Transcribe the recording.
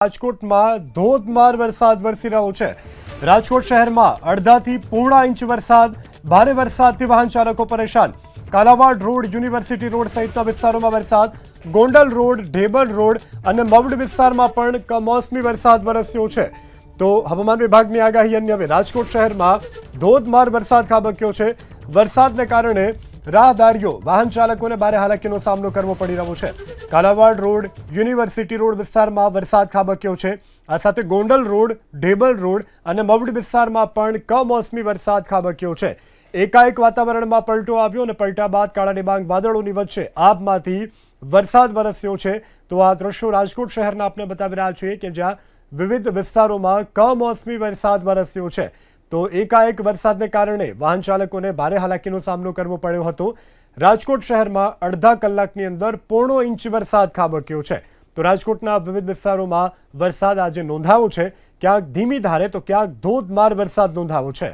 રાજકોટમાં ધોધમાર વરસાદ વરસી રહ્યો છે। રાજકોટ શહેરમાં અડધાથી પોણા ઇંચ વરસાદ। ભારે વરસાદથી વાહન ચાલકો પરેશાન। કાલાવાડ રોડ, યુનિવર્સિટી રોડ સહિતના વિસ્તારોમાં વરસાદ। ગોંડલ રોડ, ઢેબલ રોડ અને મવડ વિસ્તારમાં પણ કમોસમી વરસાદ વરસ્યો છે। તો હવામાન વિભાગની આગાહી અન્ય હવે રાજકોટ શહેરમાં ધોધમાર વરસાદ ખાબક્યો છે। વરસાદને કારણે રાહદારીઓ, વાહન ચાલકોને ભારે હાલાકીનો સામનો કરવો પડી રહ્યો છે। કાલાવાડ રોડ, યુનિવર્સિટી રોડ વિસ્તારમાં વરસાદ ખાબક્યો છે। આ સાથે ગોંડલ રોડ, ઢેબલ રોડ અને મવડ વિસ્તારમાં પણ કમોસમી વરસાદ ખાબક્યો છે। એકાએક વાતાવરણમાં પલટો આવ્યો અને પલટા બાદ કાળા ડિબાંગ વાદળોની વચ્ચે આભમાંથી વરસાદ વરસ્યો છે। તો આ દ્રશ્યો રાજકોટ શહેરના આપણે બતાવી રહ્યા છીએ કે જ્યાં વિવિધ વિસ્તારોમાં કમોસમી વરસાદ વરસ્યો છે। તો એકાએક વરસાદને કારણે વાહન ચાલકોને ભારે હાલાકીનો સામનો કરવો પડ્યો હતો। રાજકોટ શહેરમાં અડધા કલાકની અંદર પોણો ઇંચ વરસાદ ખાબક્યો છે। તો રાજકોટના વિવિધ વિસ્તારોમાં વરસાદ આજે નોંધાયો છે। ક્યાંક ધીમી ધારે તો ક્યાંક ધોધમાર વરસાદ નોંધાયો છે।